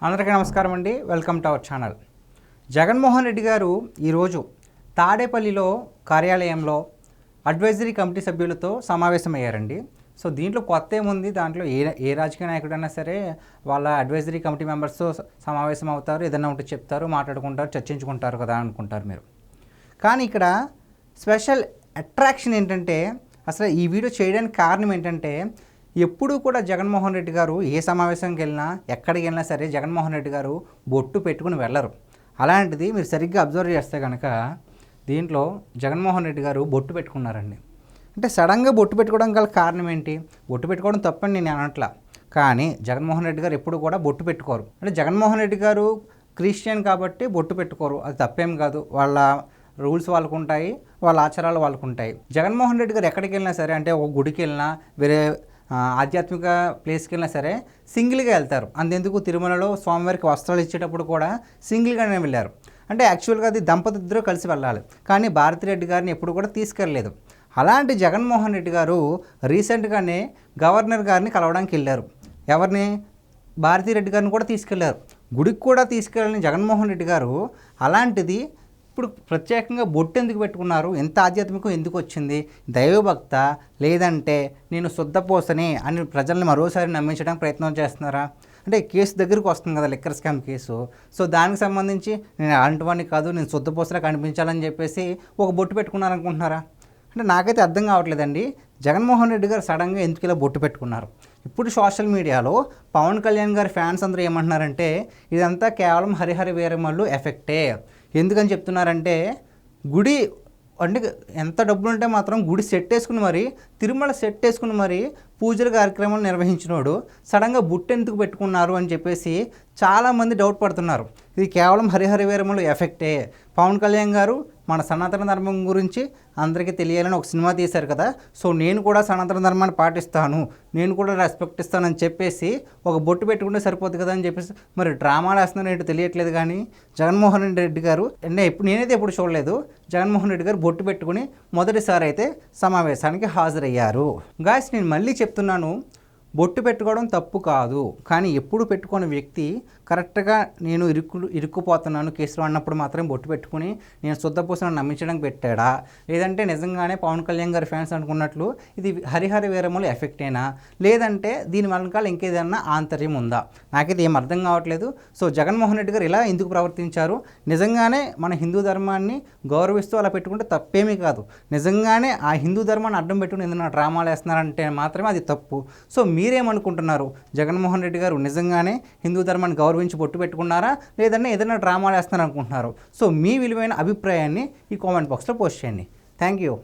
అందరికీ నమస్కారం అండి. Welcome to our channel. Jaganmohan Reddy గారు ఈరోజు తాడేపల్లిలో కార్యాలయంలో అడ్వైజరీ కమిటీ సభ్యులతో సమావేశమయ్యారండి. సో దీంట్లో కొత్త ఏముంది, దాంట్లో ఏ రాజకీయ నాయకుడైనా సరే వాళ్ళ అడ్వైజరీ కమిటీ మెంబర్స్తో సమావేశం అవుతారు, ఏదైనా ఉంటే చెప్తారు, మాట్లాడుకుంటారు, చర్చించుకుంటారు కదా అనుకుంటారు మీరు. కానీ ఇక్కడ స్పెషల్ అట్రాక్షన్ ఏంటంటే, అసలు ఈ వీడియో చేయడానికి కారణం ఏంటంటే, ఎప్పుడూ కూడా జగన్మోహన్ రెడ్డి గారు ఏ సమావేశంకి వెళ్ళినా ఎక్కడికి వెళ్ళినా సరే జగన్మోహన్ రెడ్డి గారు బొట్టు పెట్టుకుని వెళ్ళరు. అలాంటిది మీరు సరిగ్గా అబ్జర్వ్ చేస్తే కనుక దీంట్లో జగన్మోహన్ రెడ్డి గారు బొట్టు పెట్టుకున్నారండి. అంటే సడన్గా బొట్టు పెట్టుకోవడం గల కారణం ఏంటి? బొట్టు పెట్టుకోవడం తప్పని నేను అనట్లా, కానీ జగన్మోహన్ రెడ్డి గారు ఎప్పుడు కూడా బొట్టు పెట్టుకోరు. అంటే జగన్మోహన్ రెడ్డి గారు క్రిస్టియన్ కాబట్టి బొట్టు పెట్టుకోరు, అది తప్పేం కాదు. వాళ్ళ రూల్స్ వాళ్ళకు ఉంటాయి, వాళ్ళ ఆచారాలు వాళ్ళకు ఉంటాయి. జగన్మోహన్ రెడ్డి గారు ఎక్కడికి వెళ్ళినా సరే, అంటే ఒక గుడికి వెళ్ళినా వేరే ఆధ్యాత్మిక ప్లేస్కి వెళ్ళినా సరే సింగిల్గా వెళ్తారు. అంతెందుకు తిరుమలలో స్వామివారికి వస్త్రాలు ఇచ్చేటప్పుడు కూడా సింగిల్గానే వెళ్ళారు. అంటే యాక్చువల్గా అది దంపతి ఇద్దరు కలిసి వెళ్ళాలి, కానీ భారతిరెడ్డి గారిని ఎప్పుడు కూడా తీసుకెళ్ళలేదు. అలాంటి జగన్మోహన్ రెడ్డి గారు రీసెంట్గానే గవర్నర్ గారిని కలవడానికి వెళ్ళారు. ఎవరిని? భారతిరెడ్డి గారిని కూడా తీసుకెళ్లారు. గుడికి కూడా తీసుకెళ్ళిన జగన్మోహన్ రెడ్డి గారు అలాంటిది ఇప్పుడు ప్రత్యేకంగా బొట్టు ఎందుకు పెట్టుకున్నారు? ఎంత ఆధ్యాత్మికం ఎందుకు వచ్చింది? దైవభక్త, లేదంటే నేను శుద్ధపోసని అని ప్రజల్ని మరోసారి నమ్మించడానికి ప్రయత్నం చేస్తున్నారా? అంటే కేసు దగ్గరికి వస్తుంది కదా, లిక్కర్ స్కామ్ కేసు. సో దానికి సంబంధించి నేను అలాంటివాడిని కాదు, నేను శుద్ధపోసలా కనిపించాలని చెప్పేసి ఒక బొట్టు పెట్టుకున్నారనుకుంటున్నారా? అంటే నాకైతే అర్థం కావట్లేదండి. జగన్మోహన్ రెడ్డి గారు సడన్గా ఎందుకు ఇలా బొట్టు పెట్టుకున్నారు? ఇప్పుడు సోషల్ మీడియాలో పవన్ కళ్యాణ్ గారి ఫ్యాన్స్ అందరూ ఏమంటున్నారంటే, ఇదంతా కేవలం హరిహర వీరమల్లు ఎఫెక్టే. ఎందుకని చెప్తున్నారంటే, గుడి అంటే ఎంత డబ్బులు ఉంటే మాత్రం గుడి సెట్ వేసుకుని మరి, తిరుమల సెట్ వేసుకుని మరి పూజల కార్యక్రమాలు నిర్వహించినోడు సడన్గా బుట్టు ఎందుకు పెట్టుకున్నారు అని చెప్పేసి చాలామంది డౌట్ పడుతున్నారు. ఇది కేవలం హరిహర వీరములు ఎఫెక్టే. పవన్ కళ్యాణ్ గారు మన సనాతన ధర్మం గురించి అందరికీ తెలియాలని ఒక సినిమా తీశారు కదా, సో నేను కూడా సనాతన ధర్మాన్ని పాటిస్తాను, నేను కూడా రెస్పెక్ట్ ఇస్తానని చెప్పేసి ఒక బొట్టు పెట్టుకుంటే సరిపోతుంది కదా అని చెప్పేసి మరి డ్రామాలు వేస్తున్నారో ఏంటో తెలియట్లేదు. కానీ జగన్మోహన్ రెడ్డి గారు నేనైతే ఎప్పుడు చూడలేదు, జగన్మోహన్ రెడ్డి గారు బొట్టు పెట్టుకుని మొదటిసారి అయితే సమావేశానికి హాజరయ్యారు. గాయస్, నేను మళ్ళీ చెప్తున్నాను, బొట్టు పెట్టుకోవడం తప్పు కాదు, కానీ ఎప్పుడు పెట్టుకున్న వ్యక్తి కరెక్ట్గా నేను ఇరుక్కుపోతున్నాను కేసులో అన్నప్పుడు మాత్రమే బొట్టు పెట్టుకుని నేను శుద్ధపూసను నమ్మించడానికి పెట్టాడా, లేదంటే నిజంగానే పవన్ కళ్యాణ్ గారి ఫ్యాన్స్ అనుకున్నట్లు ఇది హరిహర వీరములు ఎఫెక్టేనా, లేదంటే దీని వెనకాల ఇంకేదన్నా ఆంతర్యం ఉందా? నాకైతే ఏం అర్థం కావట్లేదు. సో జగన్మోహన్ రెడ్డి గారు ఇలా ఎందుకు ప్రవర్తించారు? నిజంగానే మన హిందూ ధర్మాన్ని గౌరవిస్తూ అలా పెట్టుకుంటే తప్పేమీ కాదు. నిజంగానే ఆ హిందూ ధర్మాన్ని అడ్డం పెట్టుకుని ఏదైనా డ్రామాలు వేస్తున్నారంటే మాత్రమే అది తప్పు. సో మీరేమనుకుంటున్నారు? జగన్మోహన్ రెడ్డి గారు నిజంగానే హిందూ ధర్మాన్ని గౌరవించి బొట్టు పెట్టుకున్నారా, లేదంటే ఏదైనా డ్రామాలు వేస్తున్నారనుకుంటున్నారు? సో మీ విలువైన అభిప్రాయాన్ని ఈ కామెంట్ బాక్స్లో పోస్ట్ చేయండి. Thank you.